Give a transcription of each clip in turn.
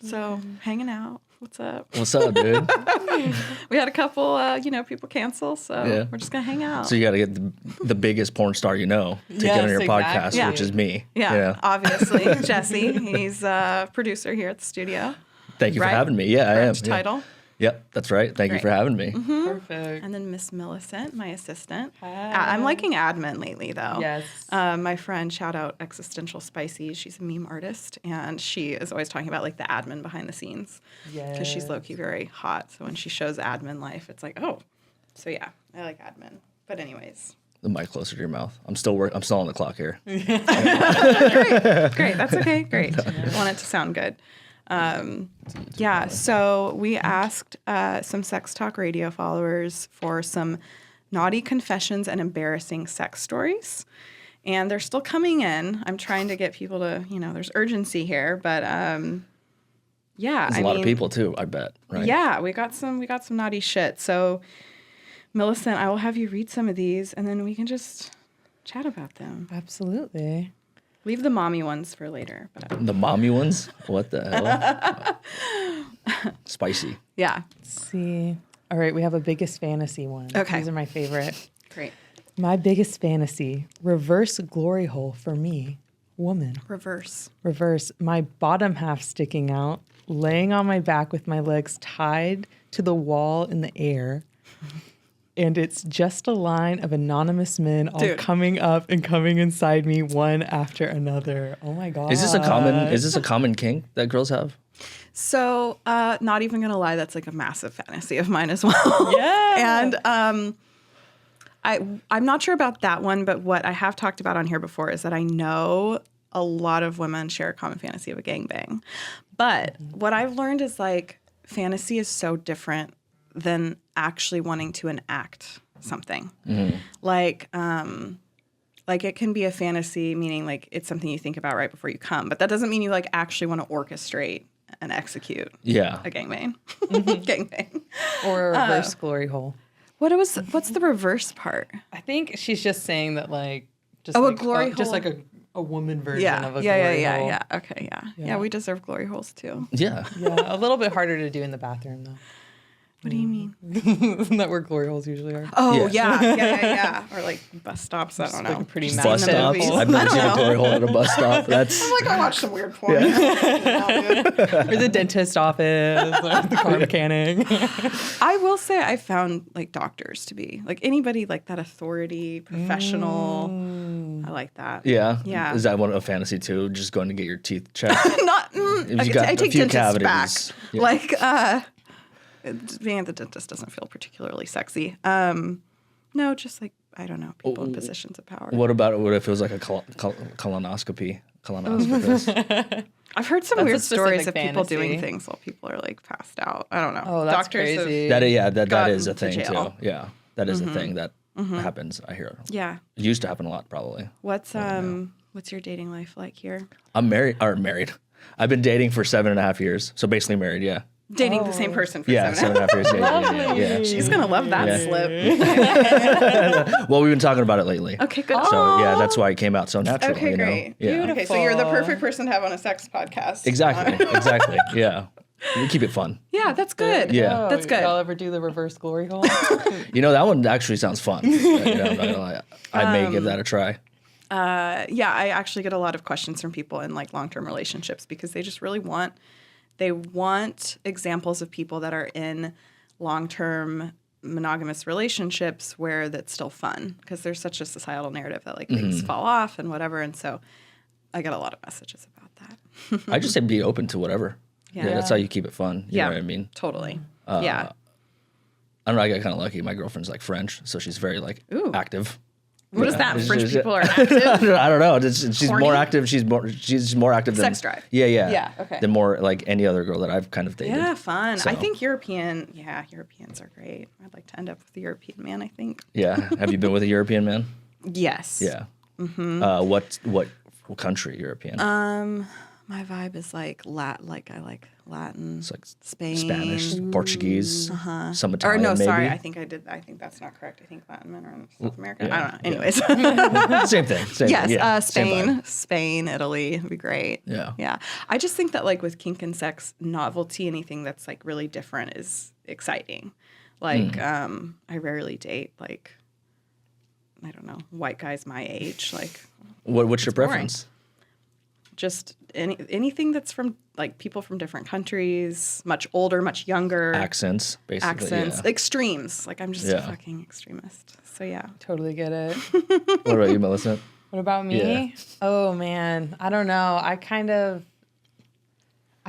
So hanging out. What's up? What's up, dude? We had a couple, people cancel, so we're just gonna hang out. So you got to get the biggest porn star you know to get on your podcast, which is me. Yeah. Obviously, Jesse. He's a producer here at the studio. Thank you for having me. Yeah, I am. Title. Yep, that's right. Thank you for having me. Mm-hmm. Perfect. And then Miss Millicent, my assistant. Hi. I'm liking admin lately, though. Yes. My friend, shout out Existential Spicy. She's a meme artist, and she is always talking about like the admin behind the scenes. Yes. Because she's low-key very hot. So when she shows admin life, it's like, oh. So yeah, I like admin. But anyways. The mic closer to your mouth. I'm still on the clock here. Great. That's okay. Great. I want it to sound good. So we asked some Sex Talk Radio followers for some naughty confessions and embarrassing sex stories. And they're still coming in. I'm trying to get people to, there's urgency here, but There's a lot of people too, I bet, right? Yeah, we got some naughty shit. So Millicent, I will have you read some of these and then we can just chat about them. Absolutely. Leave the mommy ones for later. But The mommy ones? What the hell? Spicy. yeah. Let's see. All right, we have a biggest fantasy one. Okay. These are my favorite. Great. My biggest fantasy, reverse glory hole for me, woman. Reverse. My bottom half sticking out, laying on my back with my legs tied to the wall in the air. And it's just a line of anonymous men all coming up and coming inside me one after another. Oh my God. Is this a common kink that girls have? So, not even gonna lie, that's like a massive fantasy of mine as well. Yeah. And I'm not sure about that one, but what I have talked about on here before is that I know a lot of women share a common fantasy of a gangbang. But what I've learned is like fantasy is so different than actually wanting to enact something. Mm-hmm. Like it can be a fantasy, meaning like it's something you think about right before you come, but that doesn't mean you like actually want to orchestrate and execute a gangbang. Gangbang. Or a reverse glory hole. What's the reverse part? I think she's just saying that like just a glory hole. Just like a woman version of a glory hole. Yeah. Okay, yeah. We deserve glory holes too. Yeah. Yeah, a little bit harder to do in the bathroom though. What do you mean? Isn't that where glory holes usually are? Oh, yeah. Or like bus stops, I don't know. Like a pretty Bus stops? I've never seen a glory hole at a bus stop. That's I'm like, I watched some weird porn. Or the dentist office, or the car mechanic. I will say I found like doctors to be like anybody like that authority, professional. I like that. Yeah. Yeah. Is that one a fantasy too? Just going to get your teeth checked? I take dentists back. Yeah. Like, being at the dentist doesn't feel particularly sexy. No, just like, I don't know, people in positions of power. What if it was like a colonoscopy? Colonoscopist. I've heard some weird stories of people doing things while people are like passed out. I don't know. Oh, that's crazy. That is a thing too. Yeah, that is a thing that happens. I hear. Yeah. It used to happen a lot, probably. What's your dating life like here? I'm married. I've been dating for 7.5 years. So basically married. Yeah. Dating the same person for 7.5 years. Yeah. She's gonna love that slip. Well, we've been talking about it lately. Okay, good. So yeah, that's why it came out so naturally. Okay, great. Yeah. Beautiful. Okay, so you're the perfect person to have on a sex podcast. Exactly. Yeah. We keep it fun. Yeah, that's good. Yeah. That's good. Y'all ever do the reverse glory hole? That one actually sounds fun. I'm not gonna lie. I may give that a try. I actually get a lot of questions from people in like long-term relationships because they just really want examples of people that are in long-term monogamous relationships where that's still fun because there's such a societal narrative that like things fall off and whatever. And so I get a lot of messages about that. I just say be open to whatever. Yeah, that's how you keep it fun. You know what I mean? Totally. Yeah. I don't know. I got kind of lucky. My girlfriend's like French, so she's very like active. What is that? French people are active? I don't know. She's more active. She's more active than sex drive. Yeah. Yeah. Okay. Than more like any other girl that I've kind of dated. Yeah, fun. So. I think Europeans are great. I'd like to end up with a European man. I think. Yeah. Have you been with a European man? Yes. Yeah. Mm-hmm. What country European? My vibe is like like I like Latin, It's like Spain, Spanish, Portuguese, some Or Italian. no, maybe. sorry, I think that's not correct. I think Latin men are in South America. yeah, I don't know. Anyways, Same thing. yes, Yeah, Spain, Spain, Italy would be great. Yeah. yeah. I just think that like with kink and sex, novelty, anything that's like really different is exciting. Like, I rarely date like, I don't know, white guys my age. Like, What's your boring. preference? Just anything that's from like people from different countries, much older, much younger. Accents, basically. Accents, Yeah. extremes. Like I'm just a fucking extremist. So yeah. Totally get it. What about you, Melissa? What about me? Yeah. Oh man, I don't know. I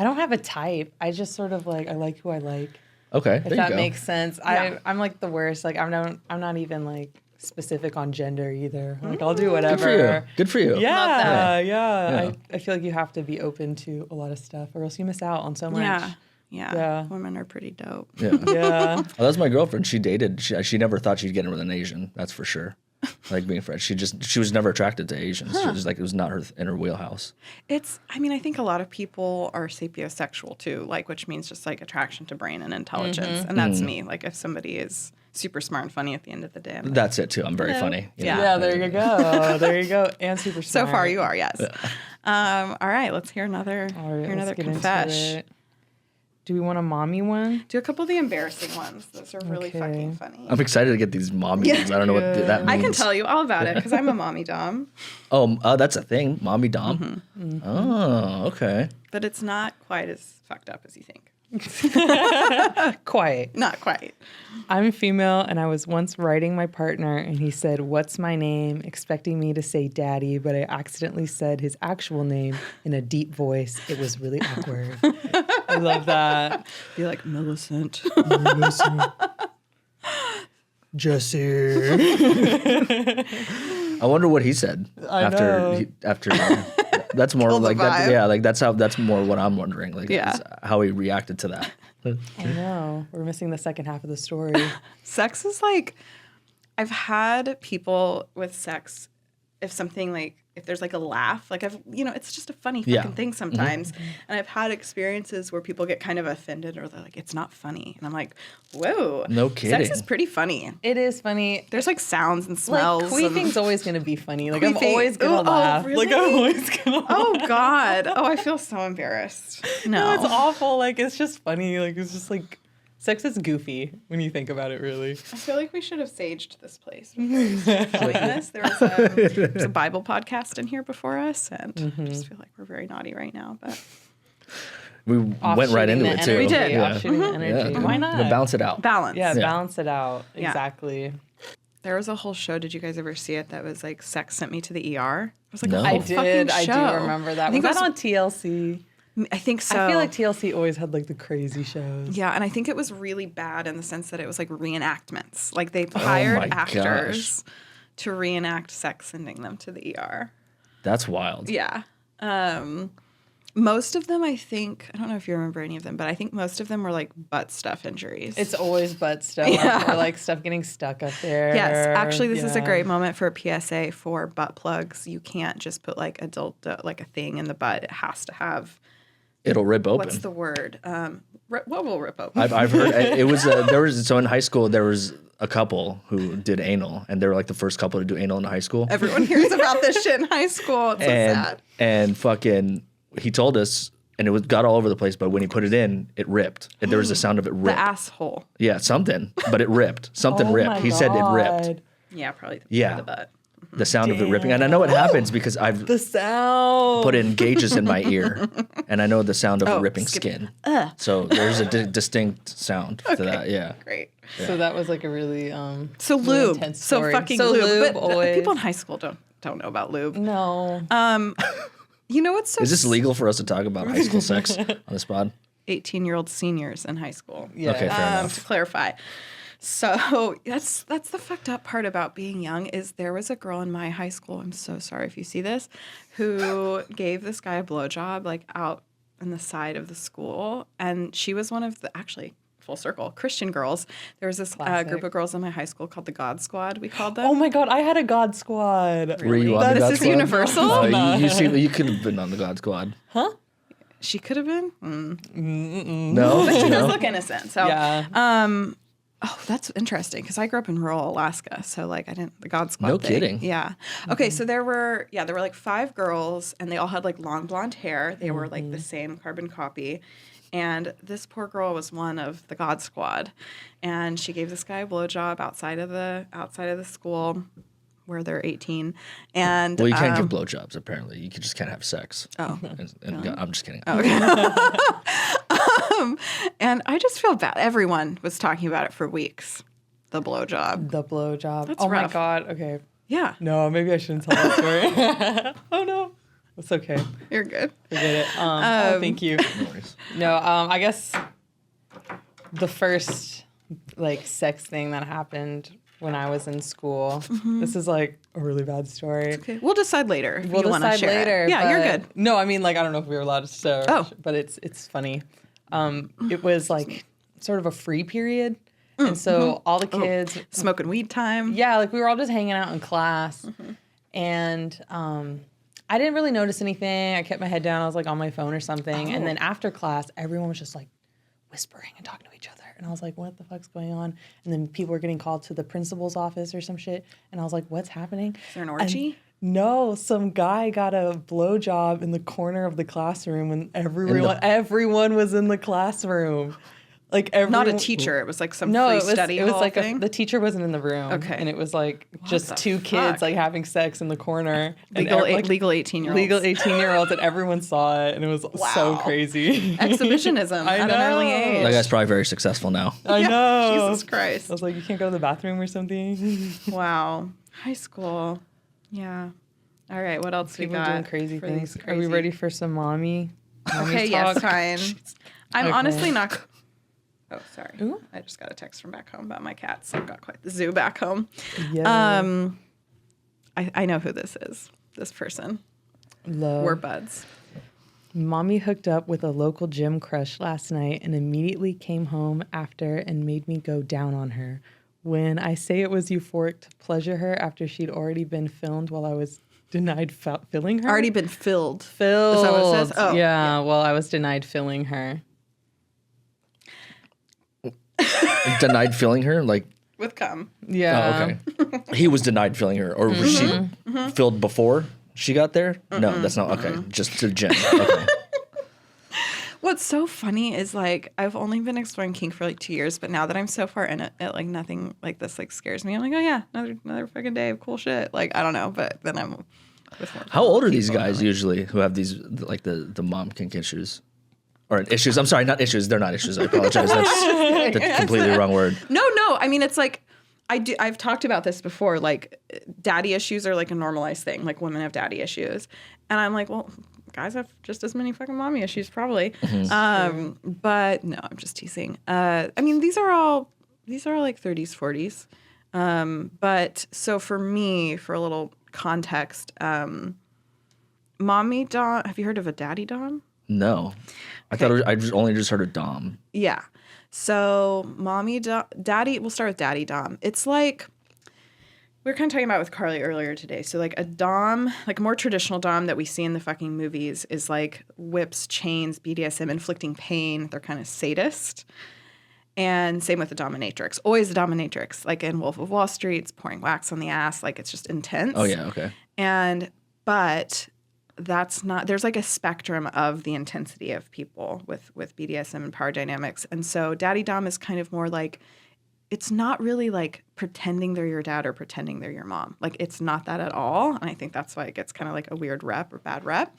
don't have a type. I just sort of like I like who I like. Okay, If there you that go. makes sense. Yeah. I'm like the worst. Like I'm not even like specific on gender either. Like I'll do whatever. Good for you. Good for you. Yeah, that. yeah. I feel like you have to be open to a lot of stuff, or else you miss out on so much. Yeah. Yeah. Women are pretty dope. Yeah. Yeah. Well, that's my girlfriend. She dated. She never thought she'd get in with an Asian. That's for sure. Like being French. She was never attracted to Asians. She was like, it was not in her wheelhouse. I think a lot of people are sapiosexual too, like which means just like attraction to brain and intelligence. And that's me. Like if somebody is super smart and funny at the end of the day. I'm like, That's it too. I'm very funny. you know? Yeah, there you go. There you go. And super so smart. far you are, yes. All right, let's hear another All right, hear another let's get into confess. it. Do we want a mommy one? Do a couple of the embarrassing ones. Those are really Okay. fucking funny. I'm excited to get these mommy ones. I don't know what that means. I can tell you all about it because I'm a mommy dom, Oh, that's a thing. Mommy dom. Oh, okay. but it's not quite as fucked up as you think. Quiet. Not quite. I'm female, and I was once writing my partner, and he said, "What's my name?" expecting me to say daddy, but I accidentally said his actual name in a deep voice. It was really awkward. I love that. Be like Millicent. Jesse. I wonder what he said know. after. That's more Kill the like that. vibe. Yeah, like that's more what I'm wondering. Like, Yeah. is how he reacted to that. I know. We're missing the second half of the story. Sex is like, I've had people with sex, if there's like a laugh, like it's just a funny Yeah. fucking thing sometimes. And I've had experiences where people get kind of offended or they're like, it's not funny. And I'm like, whoa. No Sex kidding. is pretty funny. It is funny. There's like sounds and Like, smells. queefing's always going to be funny. Like, I'm Queefing. always going Ooh, to laugh. really? Like, I'm always going to laugh. Oh, God. Oh, I feel so embarrassed. No. No, it's awful. Like, it's just funny. Like, it's just like, sex is goofy when you think about it, really. I feel like we should have saged this place before we started doing this. There was a Bible podcast in here before us, and I just feel like we're very naughty right now. But We went right into it too. We did. Yeah. Offshooting the energy. Yeah. Why not? To balance it out. balance. Yeah, Yeah. balance it out. Yeah. Exactly. There was a whole show. Did you guys ever see it? That was like Sex Sent Me to the ER. It was like No. a I whole did. fucking I show. do remember that. I think Was it that on TLC? I think so. I feel like TLC always had like the crazy shows. Yeah, and I think it was really bad in the sense that it was like reenactments. Like they hired my actors to reenact sex sending them to the ER. That's wild. Yeah. Most of them, I think, I don't know if you remember any of them, but I think most of them were like butt stuff injuries. It's always butt stuff Yeah. or like stuff getting stuck up there. Yes, actually, this is a Yeah. great moment for a PSA for butt plugs. You can't just put like a dildo, like a thing in the butt. It has to have, It'll rip open. what's the word? What will rip open? I've heard it was there was so in high school there was a couple who did anal and they were like the first couple to do anal in high school. Everyone hears about this shit in high school. It's so sad. And fucking he told us and got all over the place, but when he put it in, it ripped. And there was the sound of it The rip. asshole. Yeah, something, but it ripped. Something Oh ripped. my He said it ripped. God. Yeah, probably Yeah. the butt. The sound of it ripping. And I know it happens because I've The sound. put in gauges in my ear and I know the sound of ripping skip. skin. So there's a distinct sound to that. Yeah. Great. So that was like a really So really lube. intense So story. fucking So lube. But always. people in high school don't know about lube. No. You know what's so Is this legal for us to talk about high school sex on the spot? 18-year-old seniors in high school. Yeah. Okay, fair enough. To clarify. So that's the fucked up part about being young is there was a girl in my high school, I'm so sorry if you see this, who gave this guy a blowjob like out in the side of the school. And she was one of the, actually, full circle, Christian girls. There was this Classic. group of girls in my high school called the God Squad, we called them. Oh my God, I had a God Squad. Were you on the This God is Squad? universal? Oh, you could have been on the God Squad. Huh? She could have been. No, She does no. look innocent. So, Yeah. oh, that's interesting because I grew up in rural Alaska. So, like, I didn't, the God Squad No thing. kidding. Yeah. Okay. So there were like 5 girls and they all had like long blonde hair. They were like the same carbon copy. And this poor girl was one of the God Squad. And she gave this guy a blowjob outside of the school where they're 18. And Well, you can't give blowjobs, apparently. You just can't have sex. Oh. And I'm just kidding. And I just feel bad. Everyone was talking about it for weeks. The blowjob. The blowjob. That's oh my rough. God. Okay. Yeah. No, maybe I shouldn't tell that story. Oh no. It's okay. You're good. Forget it. Oh, thank you. No worries. No, I guess the first like sex thing that happened when I was in school. This is like a really bad story. Okay. We'll decide later if We'll you want to decide share later. it. Yeah, you're but- good. No, I mean like I don't know if we were allowed to share. Oh. But it's funny. It was like sort of a free period, and so all the kids, Smoking weed time. yeah, like we were all just hanging out in class, and I didn't really notice anything. I kept my head down. I was like on my phone or something, and then after class, everyone was just like whispering and talking to each other. And I was like, what the fuck's going on? And then people were getting called to the principal's office or some shit. And I was like, what's happening? Is there an orgy? No, some guy got a blowjob in the corner of the classroom and everyone was in the classroom. Like everyone, Not a teacher. It was like some No, free it was study it was hall like thing. the teacher wasn't in the room. Okay. And it was like just the 2 fuck? kids like having sex in the corner. And legal, like, legal 18-year-olds. legal 18-year-olds, and everyone saw it, and it was so Wow. crazy. Exhibitionism I at an early know. age. That guy's probably very successful now. I know. Jesus Christ. I was like, you can't go to the bathroom or something. Wow. High school. Yeah. All right. What else People we got? doing crazy for things. these Are we crazy- ready for some mommy? Okay. Yes, fine. I'm Okay. honestly not. Oh, sorry. Ooh. I just got a text from back home about my cats. So I've got quite the zoo back home. Yeah. I know who this is. This person. Love. We're buds. Mommy hooked up with a local gym crush last night and immediately came home after and made me go down on her. When I say it was euphoric to pleasure her after she'd already been filmed while I was denied filling her. Already been filled. filled. Is that what it says? Oh, yeah. Well, I was denied filling her. Denied filling her? Like, With cum. Yeah. oh, okay. He was denied filling her. Or was she filled before she got there? No, that's not. Okay. Just to the gym. Okay. What's so funny is like I've only been exploring kink for like 2 years, but now that I'm so far in it, like nothing like this like scares me. I'm like, oh yeah, another fucking day of cool shit. Like I don't know, but then I'm with more. How old are these people, guys like- usually who have these, like the mom kink issues? Or issues. I'm sorry, not issues. They're not issues. I apologize. That's the completely wrong word. No. I mean, it's like I've talked about this before. Like, daddy issues are like a normalized thing. Like, women have daddy issues, and I'm like, well, guys have just as many fucking mommy issues, probably. But no, I'm just teasing. I mean, these are like 30s, 40s. But so for me, for a little context, mommy dom. Have you heard of a daddy dom? No. I thought I only just heard of dom. Yeah. So daddy, we'll start with daddy dom. It's like, we were kind of talking about with Carly earlier today. So like a dom, like a more traditional dom that we see in the fucking movies is like whips, chains, BDSM, inflicting pain. They're kind of sadist. And same with the dominatrix. Always the dominatrix. Like in Wolf of Wall Street, it's pouring wax on the ass. Like it's just intense. Oh, yeah. Okay. But that's not, there's like a spectrum of the intensity of people with BDSM and power dynamics. And so daddy dom is kind of more like, it's not really like pretending they're your dad or pretending they're your mom. Like it's not that at all. And I think that's why it gets kind of like a weird rep or bad rep.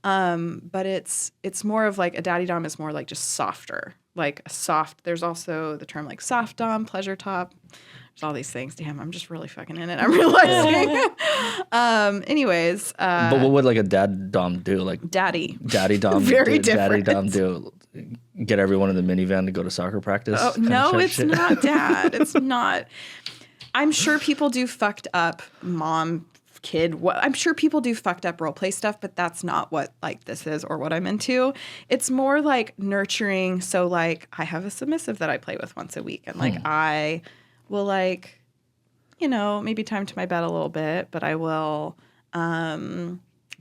But it's more of like a daddy dom is more like just softer, like a soft. There's also the term like soft dom, pleasure top. There's all these things. Damn, I'm just really fucking in it. I'm realizing. Anyways. But what would like a dad dom do? Like Daddy. daddy dom. Very Daddy different. dom do get everyone in the minivan to go to soccer practice? Oh, kind of no, shit? it's not dad. It's not. I'm sure people do fucked up mom, kid. I'm sure people do fucked up role play stuff, but that's not what like this is or what I'm into. It's more like nurturing. So like I have a submissive that I play with once a week, and like I will like, you know, maybe time to my bed a little bit, but I will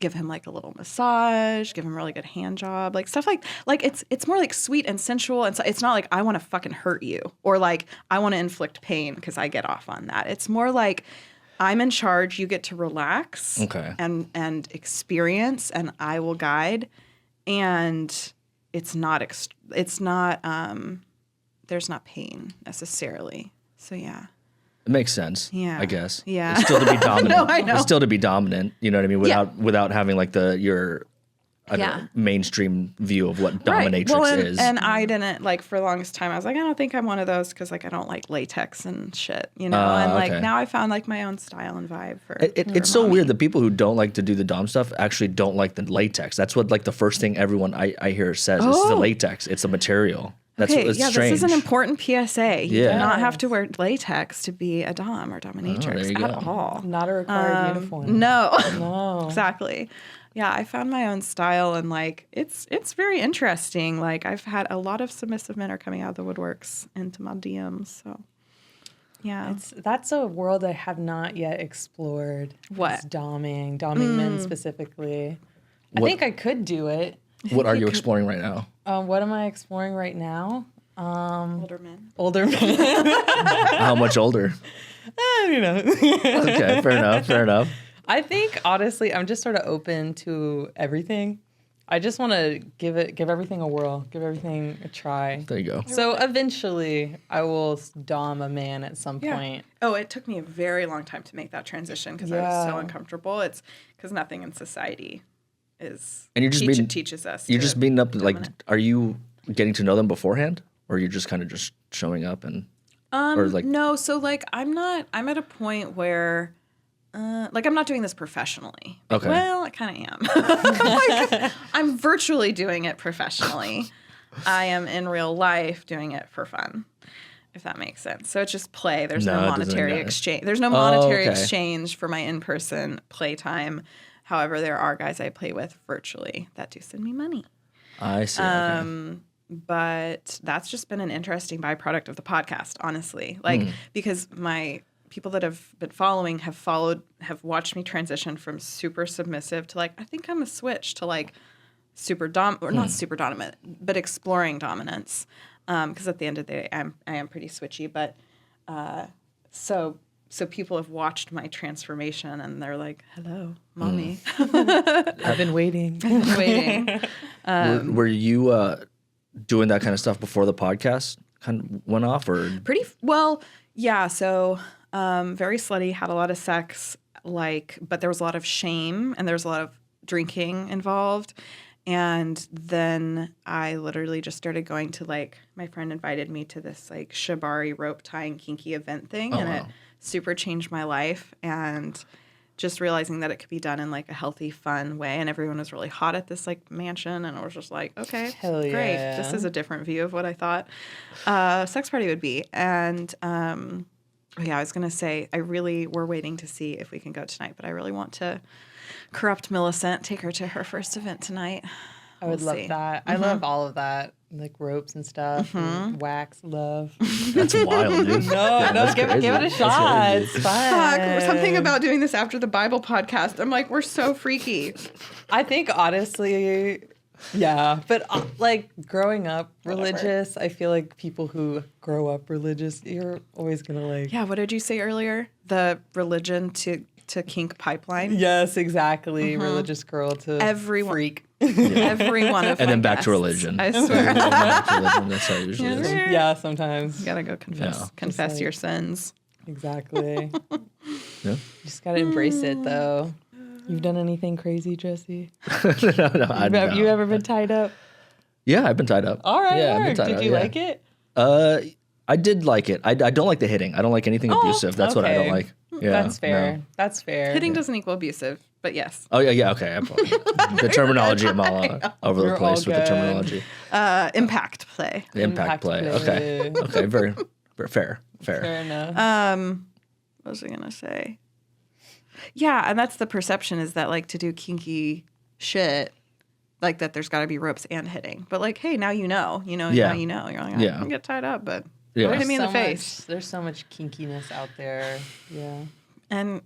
give him like a little massage, give him a really good hand job, like stuff like it's more like sweet and sensual. And so it's not like I want to fucking hurt you or like I want to inflict pain because I get off on that. It's more like I'm in charge. You get to relax and experience, and I will guide. And it's not there's not pain necessarily. So yeah. It makes sense. Yeah. I guess. Yeah. It's still to be dominant. No, I know. It's still to be dominant. You know what I mean? Without having like your don't know, mainstream view of what dominatrix is. And I didn't like for the longest time. I was like, I don't think I'm one of those because like I don't like latex and shit, you know. And like now I found like my own style and vibe for. It's so weird. The people who don't like to do the dom stuff actually don't like the latex. That's what like the first thing everyone I hear says is the latex. It's the material. That's strange. This is an important PSA. You do not have to wear latex to be a dom or dominatrix at all. Not a required uniform. No. Exactly. Yeah, I found my own style, and like it's very interesting. Like I've had a lot of submissive men are coming out of the woodworks into my DMs. So yeah, that's a world I have not yet explored. What? It's doming men specifically. I think I could do it. What are you exploring right now? What am I exploring right now? Older men. How much older? You know. Okay, fair enough. I think honestly, I'm just sort of open to everything. I just want to give everything a whirl, give everything a try. There you go. So eventually, I will dom a man at some point. Oh, it took me a very long time to make that transition because I was so uncomfortable. It's because nothing in society is and you're just teaches us. You're just meeting up. Like, are you getting to know them beforehand, or you're just kind of just showing up and? Or like no. So like I'm at a point where. Like, I'm not doing this professionally. Okay. Well, I kind of am. Like, I'm virtually doing it professionally. I am in real life doing it for fun, if that makes sense. So it's just play. There's no monetary exchange. There's no monetary exchange for my in-person playtime. However, there are guys I play with virtually that do send me money. I see. But that's just been an interesting byproduct of the podcast, honestly. Like, because my people that have been following have watched me transition from super submissive to like, I think I'm a switch to like not super dominant, but exploring dominance. Because at the end of the day, I am pretty switchy, but so people have watched my transformation and they're like, hello, mommy. I've been waiting. Were you doing that kind of stuff before the podcast kind of went off, or pretty well? Yeah. So very slutty, had a lot of sex, but there was a lot of shame and there was a lot of drinking involved. And then I literally just started going to like, my friend invited me to this like shibari rope tying kinky event thing. It super changed my life. And just realizing that it could be done in like a healthy, fun way. And everyone was really hot at this like mansion. And I was just like, okay, great. This is a different view of what I thought sex party would be. And, I was going to say, we're waiting to see if we can go tonight, but I really want to corrupt Millicent, take her to her first event tonight. I would love that. I love all of that, like ropes and stuff, and wax, love. That's wild, dude. Give it a shot. It's fun. Something about doing this after the Bible podcast. I'm like, we're so freaky. I think honestly, yeah, but like growing up religious, I feel like people who grow up religious, you're always gonna like. Yeah, what did you say earlier? The religion to kink pipeline. Yes, exactly. Religious girl to freak. Every one of and then back guests, to religion. I swear. Back to religion. That's how it usually is. Yeah, sometimes you gotta go confess your sins. Exactly. Yeah. You just gotta embrace it, though. You've done anything crazy, Jesse? No, Have you ever been tied up? Yeah, I've been tied up. All right, yeah, did you like it? I did like it. I don't like the hitting. I don't like anything abusive. That's what I don't like. Yeah, that's fair. No. That's fair. Hitting doesn't equal abusive, but yes. Oh yeah, okay. The terminology, I'm all over the place with the terminology. Impact play. Impact play. Okay. Very fair. Fair enough. What was I gonna say? Yeah, and that's the perception is that like to do kinky shit, like that there's got to be ropes and hitting. But like, hey, now you know. Now you know. You're like, I can get tied up, but don't hit me in the face. There's so much kinkiness out there. Yeah. And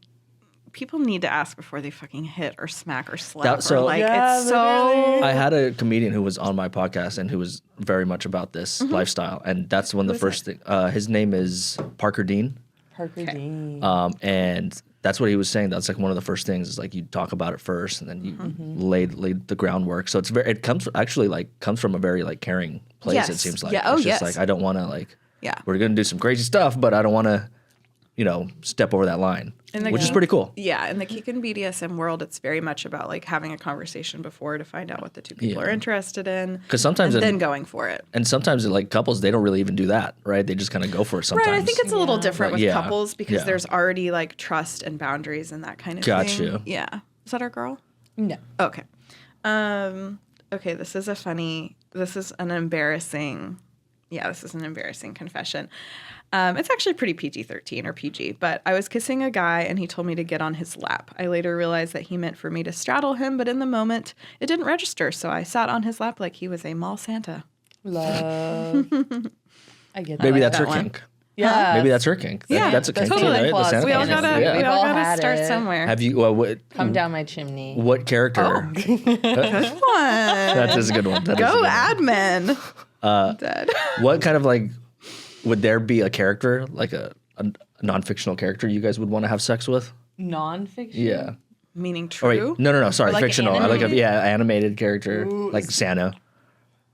people need to ask before they fucking hit or smack or slap. So- or like, Yeah, it's so. literally. I had a comedian who was on my podcast and who was very much about this Mm-hmm. lifestyle, and that's one of the first thing. His name is Parker Dean, Parker Dean. and that's what he was saying. That's like one of the first things is like you talk about it first, and then you lay the groundwork. So it comes from a very like caring place. Yes. It seems like Yeah. Oh, it's just yes. like I don't want to like Yeah. we're gonna do some crazy stuff, but I don't want to step over that line, which is pretty cool. Yeah, in the Kink and BDSM world, it's very much about like having a conversation before to find out what the two people are interested in. 'Cause sometimes and it- then going for it. And sometimes like couples, they don't really even do that, right? They just kind of go for it sometimes. Right, I think it's a little different But with yeah, couples because yeah. there's already like trust and boundaries and that kind of Got thing. you. Yeah. Is that our girl? No. Okay. Okay, this is an embarrassing confession. It's actually pretty PG-13 or PG, but I was kissing a guy and he told me to get on his lap. I later realized that he meant for me to straddle him, but in the moment it didn't register, so I sat on his lap like he was a mall Santa. Love. I get that. Maybe like that's that her one. kink. Yeah. Maybe that's her kink. Yeah, That's a kink totally. too, right? The Santa We all Claus gotta, one. we Yeah. We've all all gotta had start it. somewhere. Have you? What? Come down my chimney. What character? Good one. That is a good one. That is a Go good one. admin. Dead. What kind of like would there be a character like a non-fictional character you guys would want to have sex with? Nonfiction? Yeah. Meaning Oh true. wait, no. Sorry, like fictional. I like animated? animated character like Santa,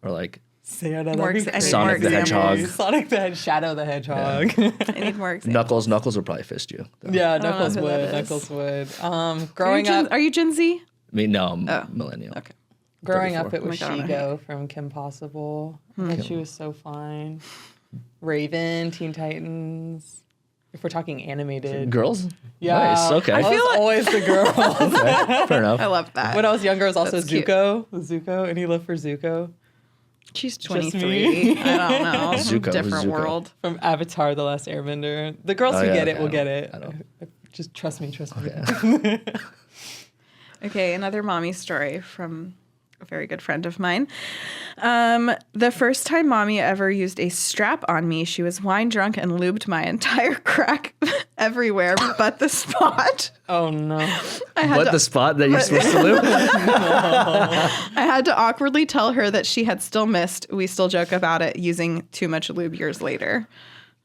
or like Santa. More that'd be ex- I need crazy. Sonic the Hedgehog. Sonic the Hedgehog. Shadow the Hedgehog. I need more examples. Knuckles. Knuckles would probably fist you. though. Yeah, know Knuckles who would. that is. Knuckles would. Are you Growing up, Are you Gen Z? I mean, no, I'm millennial. Okay. growing up, 34. it was Oh my God, I Shigo from Kim Possible. And she was so fine. Raven, Teen Titans. If we're talking animated. Girls. Yeah. Nice. Okay. I was always the girl. Okay, fair enough. I love that. When I was younger, I was also That's cute. Zuko. Any love for Zuko? She's me. 23. I don't know. Zuko, Different Zuko. world. From Avatar: The Last Airbender. The girls Oh, who yeah, get it okay, will I get don't- it. I don't. Just trust me. Okay, another mommy story from a very good friend of mine. The first time mommy ever used a strap on me, she was wine drunk and lubed my entire crack everywhere but the spot. Oh no. But the spot that you're supposed to lube? I had to awkwardly tell her that she had still missed. We still joke about it using too much lube years later.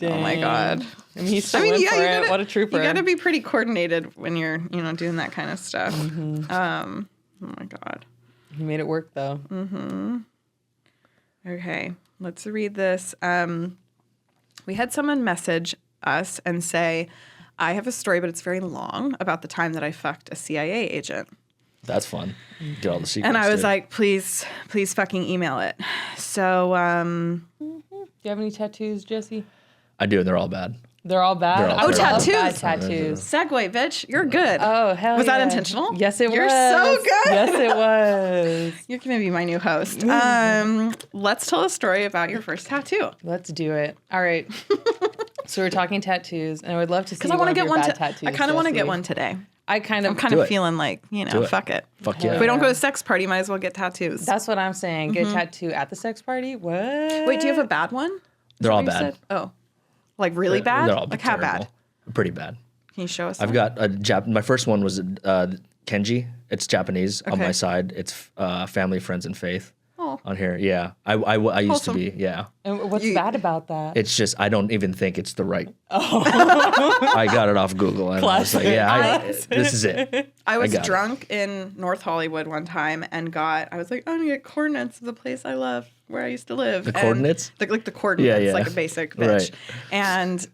Oh my Dang. God. I mean, he still went for it. What a trooper. You gotta be pretty coordinated when you're, doing that kind of stuff. Mm-hmm. Oh my God. He made it work though. Okay, let's read this. We had someone message us and say, I have a story, but it's very long, about the time that I fucked a CIA agent. That's fun. Get all the secrets. And I was dude. like, please fucking email it. So, Do you have any tattoos, Jesse? I do, and they're all bad. They're all bad. They're all I love tattoos. bad tattoos. segue, bitch, you're good. Oh hell Was that yeah. intentional? Yes, it You're was. so good. Yes, it was. You're going to be my new host. Let's tell a story about your first tattoo. Let's do it. All right. So we're talking tattoos, and I would love to see Because I want one to of get your one. bad tattoos. I kind of want to Jesse. get one today. I'm kind I'm of. kind Do of it. feeling like, Do it. fuck it. Fuck yeah. If we don't go to sex party, might as well get tattoos. That's what I'm saying. Get a tattoo at the sex party. What? Wait, do you have a bad one? Is They're that all what you bad. said? Oh, like really bad? They're all Like how terrible. bad? Pretty bad. Can you show us? I've some? got a my first one was Kenji. It's Japanese on Okay. my side. It's family, friends, and faith Oh. on here. Yeah, I used to Wholesome. be. Yeah, And what's bad about that? it's just I don't even think it's the right. I got it off Google and I was like, yeah, this is it. I was got it. drunk in North Hollywood one time and I was like, I'm gonna get coordinates of the place I love where I used to live. The And coordinates? Like the coordinates, Yeah. like a basic bitch. Right. And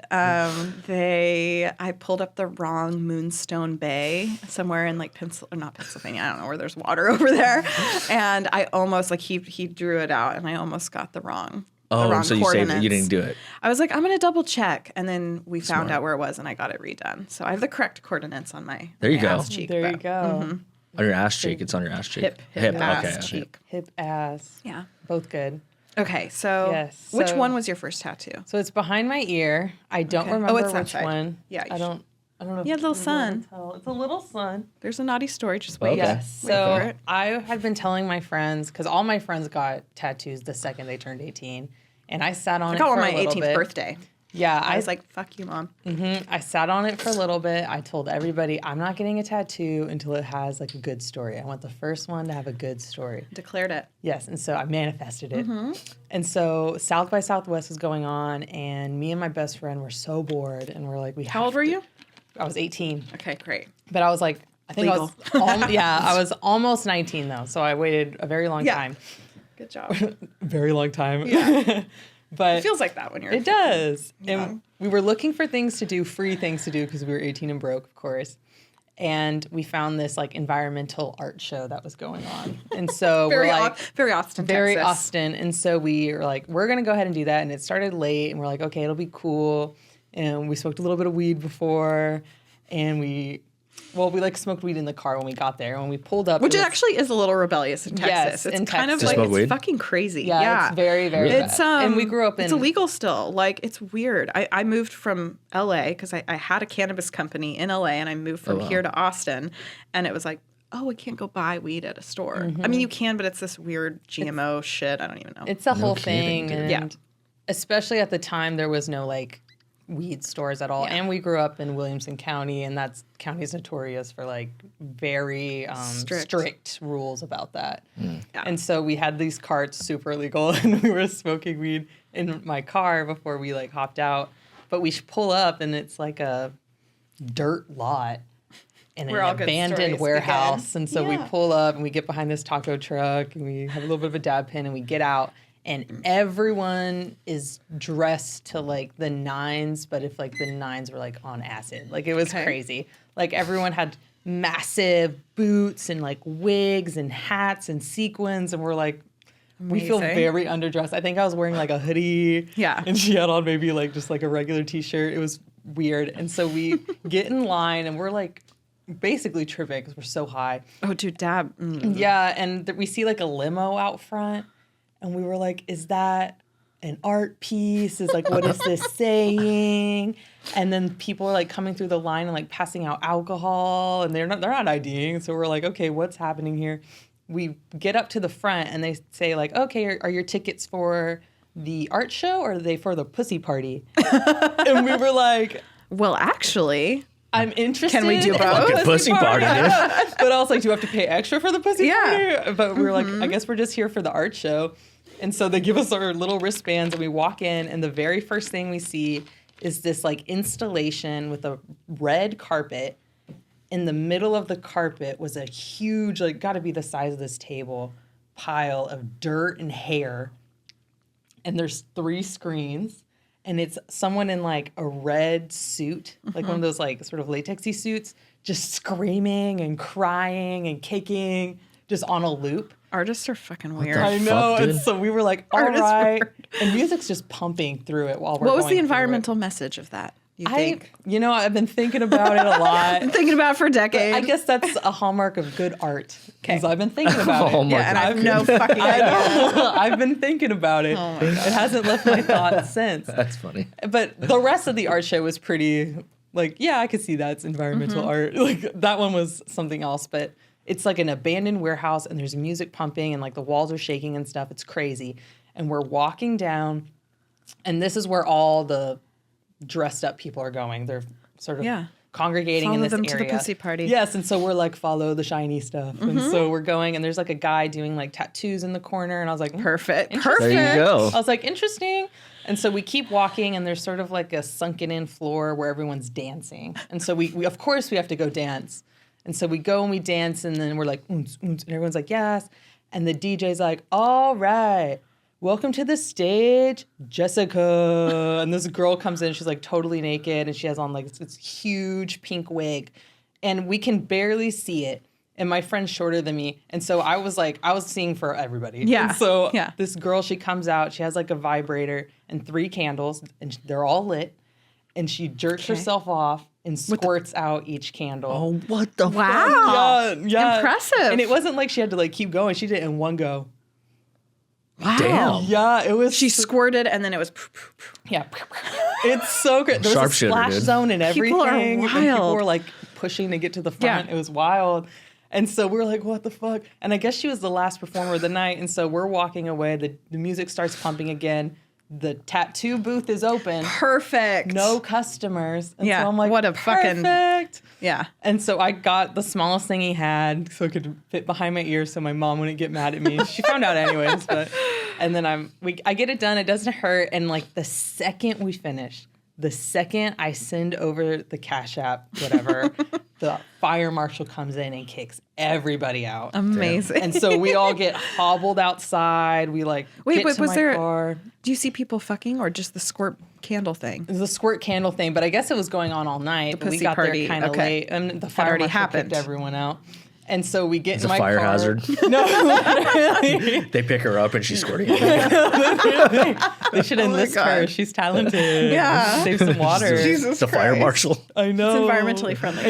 I pulled up the wrong Moonstone Bay somewhere in like not Pennsylvania. I don't know where there's water over there. And I almost he drew it out and I almost got the wrong. Oh, wrong so you saved it. You coordinates. didn't do it. I was like, I'm gonna double check, and then we found Smart. out where it was, and I got it redone. So I have the correct coordinates on my There you my go. ass cheek. there you but- go. On your ass cheek. It's on your ass cheek. Hip, ass Okay. cheek. Hip ass. Yeah. Both good. Okay, so Yes, which so- one was your first tattoo? So it's behind my ear. I don't Okay. Oh, remember it's that which side. one. Yeah, you I don't know. if Yeah, little you'll be able to sun. tell. It's a little sun. There's a naughty story. Just wait. Okay. Yes. Wait for So it. I had been telling my friends because all my friends got tattoos the second they turned 18, and I sat on I it got for one a on my little 18th bit. birthday. Yeah, I was like, fuck you, Mom. I sat on it for a little bit. I told everybody I'm not getting a tattoo until it has like a good story. I want the first one to have a good story. Declared it. Yes, and so I manifested it. And so South by Southwest was going on, and me and my best friend were so bored, and we're like, How old were you? I was 18. Okay, great. But I was like, I think Legal. I was almost 19 though, so I waited a very long time. Good job. Very long time. Yeah. But It feels like that when you're. it does. Yeah. And we were looking for things to do, free things to do, because we were 18 and broke, of course. And we found this like environmental art show that was going on. And so Very, we're like, very Austin, very Texas. Austin. And so we were like, we're going to go ahead and do that. And it started late, and we're like, okay, it'll be cool. And we smoked a little bit of weed before, and we like smoked weed in the car when we got there. When we pulled up, Which it was- actually is a little rebellious in Texas. Yes, it's in kind Texas. of like smoke it's weed? fucking crazy. yeah, it's very, very It's bad. And we grew up in It's illegal still. Like it's weird. I moved from LA because I had a cannabis company in LA, and I moved from here to Austin, and it was like, oh, I can't go buy weed at a store. I mean, you can, but it's this weird GMO shit. I don't even know. It's a whole kidding, thing. dude. And Yeah. especially at the time, there was no like weed stores at all. Yeah. And we grew up in Williamson County, and that county's notorious for like very strict rules about that. Yeah. And so we had these carts super illegal, and we were smoking weed in my car before we like hopped out. But we pull up, and it's like a dirt lot in Where an all good abandoned stories warehouse. begin. And so we Yeah. pull up, and we get behind this taco truck, and we have a little bit of a dab pen, and we get out. And everyone is dressed to like the nines, but if like the nines were like on acid, like it was Okay. crazy. Like everyone had massive boots and like wigs and hats and sequins, and we're like, we feel Amazing. very underdressed. I think I was wearing like a hoodie. Yeah. And she had on maybe like just like a regular t-shirt. It was weird. And so we get in line, and we're like basically tripping because we're so high. Oh, dude, dab. Yeah, and we see like a limo out front, and we were like, is that an art piece? Is like, what is this saying? And then people are like coming through the line and like passing out alcohol, and they're not IDing. So we're like, okay, what's happening here? We get up to the front, and they say like, okay, are your tickets for the art show, or are they for the pussy party? And we were like, Well, actually, I'm interested. Can we do in the both? Fucking pussy party, dude. But I was like, do you have to pay extra for the pussy Yeah. party? But we were like, I guess we're just here for the art show. And so they give us our little wristbands, and we walk in, and the very first thing we see is this like installation with a red carpet. In the middle of the carpet was a huge, like gotta be the size of this table, pile of dirt and hair. And there's 3 screens. And it's someone in like a red suit, like one of those like sort of latexy suits, just screaming and crying and kicking, just on a loop. artists are fucking weird. the I know. fuck, And dude? so we were like, all Art is right. weird. And music's just pumping through it while we're What was going the through it. environmental message of that? You think? I've been thinking about it a lot. I'm thinking about it for decades. I guess that's a hallmark of good art. Because Okay. I've been thinking about it. Hallmark Yeah, and I have no I fucking idea. know. I've been thinking about it. Oh my God. It hasn't left my thoughts since. That's funny. But the rest of the art show was pretty, like, yeah, I could see that's environmental art. Like, that one was something else. But it's like an abandoned warehouse, and there's music pumping, and like the walls are shaking and stuff. It's crazy. And we're walking down, and this is where all the dressed up people are going. They're sort of Yeah. congregating in Follow this them area. to the pussy party. Yes, and so we're like, follow the shiny stuff. And so we're going, and there's like a guy doing like tattoos in the corner, and I was like, Perfect. Interesting. Perfect. There you go. I was like, interesting. And so we keep walking, and there's sort of like a sunken in floor where everyone's dancing. And so we of course we have to go dance. And so we go and we dance, and then we're like, oons, oons, and everyone's like, yes. And the DJ's like, all right, welcome to the stage, Jessica. And this girl comes in, she's like totally naked, and she has on like this huge pink wig. And we can barely see it. And my friend's shorter than me. And so I was seeing for everybody. Yeah. And so Yeah. this girl, she comes out, she has like a vibrator and 3 candles, and they're all lit. And she jerks herself off and squirts out each candle. Oh, what the Wow. Yeah. Impressive. And it wasn't like she had to like keep going. She did it in one go. Wow. Damn. Yeah, it was. She squirted and then it was. Yeah. It's so great. There was a Sharpshooter, splash dude. zone and everything. People are And people wild. were like pushing to get to the front. Yeah. It was wild. And so we're like, what the fuck? And I guess she was the last performer of the night. And so we're walking away. The music starts pumping again. the tattoo booth is open. Perfect. No customers. And Yeah, so I'm like, what a fucking- perfect. Yeah. And so I got the smallest thing he had so it could fit behind my ear so my mom wouldn't get mad at me. She found out anyways, and then I get it done. It doesn't hurt. And like the second we finish, the second I send over the Cash App, whatever, the fire marshal comes in and kicks everybody out. Amazing. And so we all get hobbled outside. We like Wait, get to was my there? car. Do you see people fucking or just the squirt candle thing? It was a squirt candle thing, but I guess it was going on all night. But we pussy got party, there kind of okay. late, and the fire already marshal happened. kicked everyone out. And so we get It's in a my fire car. hazard. No, literally. They pick her up and she's squirting. They should enlist her. God. She's talented. Yeah. Save some water. Jesus the fire Christ. marshal. I know. It's environmentally friendly, too.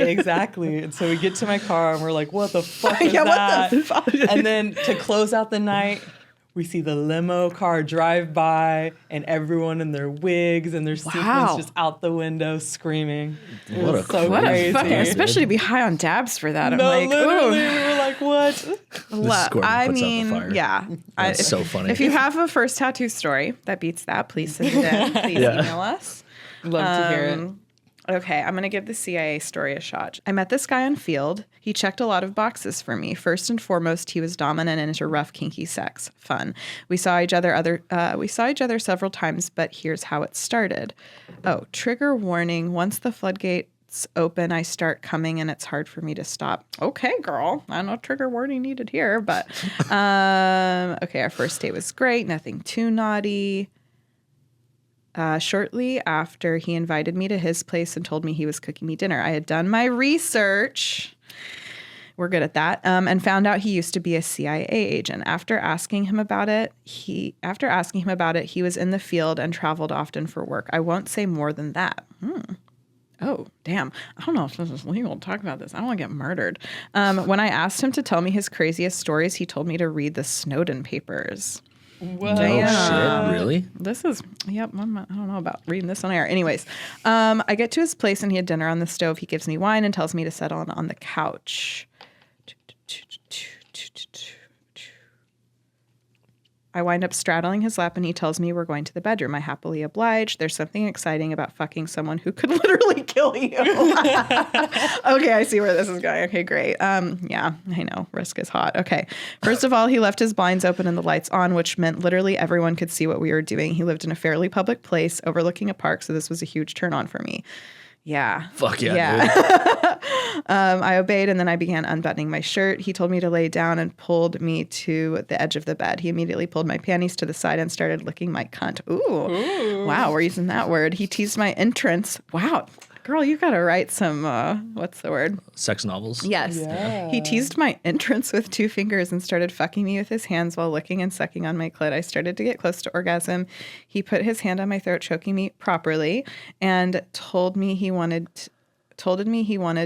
Exactly. And so we get to my car and we're like, what the fuck is Yeah, what that? the fuck? And then to close out the night, we see the limo car drive by and everyone in their wigs and their sequins Wow. just out the window screaming. It What was a so What crazy. a fucking, especially to be high on dabs for that. I'm No, like, literally, ooh. we were like, what? squirting I puts out the mean, fire. yeah. That's so funny. If you have a first tattoo story that beats that, please send it in. Please Yeah. email us. Love to hear it. Okay, I'm going to give the CIA story a shot. I met this guy on Field. He checked a lot of boxes for me. First and foremost, he was dominant and into rough, kinky sex. Fun. We saw each other several times, but here's how it started. Oh, trigger warning. Once the floodgates open, I start coming and it's hard for me to stop. Okay, girl. I know trigger warning needed here, but okay, our first date was great. Nothing too naughty. Shortly after, he invited me to his place and told me he was cooking me dinner. I had done my research. We're good at that. And found out he used to be a CIA agent. After asking him about it, he was in the field and traveled often for work. I won't say more than that. Oh, damn. I don't know if this is legal to talk about this. I don't want to get murdered. When I asked him to tell me his craziest stories, he told me to read the Snowden papers. What? Oh, shit. Really? This is, yep, I don't know about reading this on air. Anyways, I get to his place and he had dinner on the stove. He gives me wine and tells me to settle on the couch. I wind up straddling his lap and he tells me we're going to the bedroom. I happily oblige. There's something exciting about fucking someone who could literally kill you. Okay, I see where this is going. Okay, great. Yeah, I know. Risk is hot. Okay. First of all, he left his blinds open and the lights on, which meant literally everyone could see what we were doing. He lived in a fairly public place overlooking a park, so this was a huge turn on for me. Yeah. Fuck yeah, dude. I obeyed and then I began unbuttoning my shirt. He told me to lay down and pulled me to the edge of the bed. He immediately pulled my panties to the side and started licking my cunt. Ooh. Wow, we're using that word. He teased my entrance. Wow. Girl, you got to write some, what's the word? Sex novels. Yes. Yeah. He teased my entrance with 2 fingers and started fucking me with his hands while licking and sucking on my clit. I started to get close to orgasm. He put his hand on my throat, choking me properly, and told me he wanted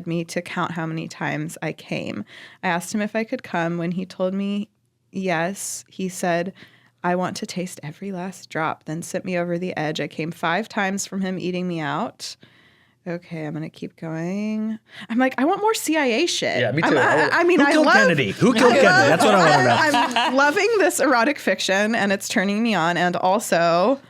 me to count how many times I came. I asked him if I could come. When he told me yes, he said, I want to taste every last drop, then sent me over the edge. I came 5 times from him eating me out. Okay, I'm going to keep going. I'm like, I want more CIA shit. Yeah, me too. Who Who killed Kennedy? Who killed Kennedy? That's what I want to know. I'm loving this erotic fiction, and it's turning me on. And also,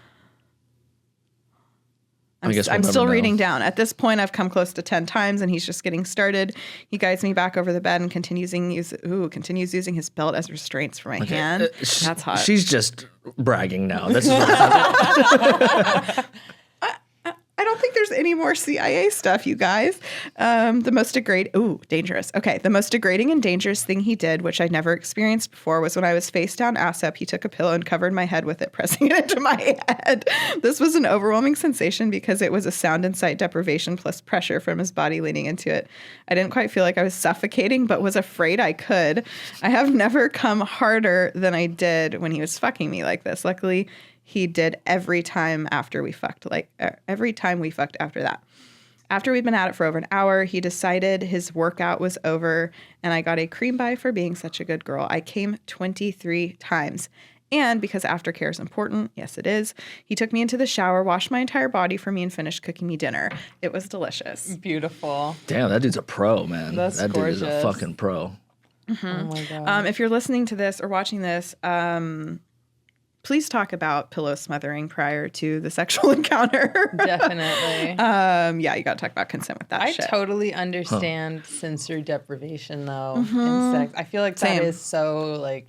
I guess we'll I'm never still know. reading down. At this point, I've come close to 10 times, and he's just getting started. He guides me back over the bed and continues using his belt as restraints for my hand. That's hot. She's just bragging now. This is what I don't think there's any more CIA stuff, you guys. The most dangerous. Okay, the most degrading and dangerous thing he did, which I'd never experienced before, was when I was face down ass up, he took a pillow and covered my head with it, pressing it into my head. This was an overwhelming sensation because it was a sound and sight deprivation plus pressure from his body leaning into it. I didn't quite feel like I was suffocating, but was afraid I could. I have never come harder than I did when he was fucking me like this. Luckily, he did every time after we fucked, every time we fucked after that. After we'd been at it for over an hour, he decided his workout was over and I got a cream pie for being such a good girl. I came 23 times. And because aftercare is important, yes it is, he took me into the shower, washed my entire body for me, and finished cooking me dinner. It was delicious. Beautiful. Damn, that dude's a pro, man. That's that dude is a gorgeous. fucking pro. Oh my God. If you're listening to this or watching this, please talk about pillow smothering prior to the sexual encounter. Definitely. Yeah, you got to talk about consent with that I shit. totally understand sensory deprivation though in sex. I feel like that Same. is so like,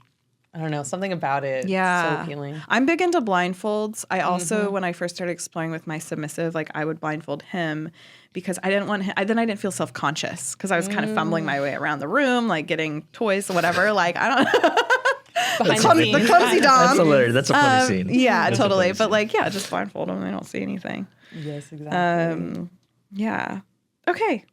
I don't know, something about it. Yeah. So appealing. I'm big into blindfolds. I also, when I first started exploring with my submissive, like I would blindfold him because I didn't want him, then I didn't feel self-conscious because I was kind of fumbling my way around the room, like getting toys or whatever. Like, I don't know. The clumsy dom. That's hilarious. That's a funny scene. Yeah, That's a totally. funny But scene. like, yeah, just blindfold them. They don't see anything. Yes, exactly. Yeah. Okay.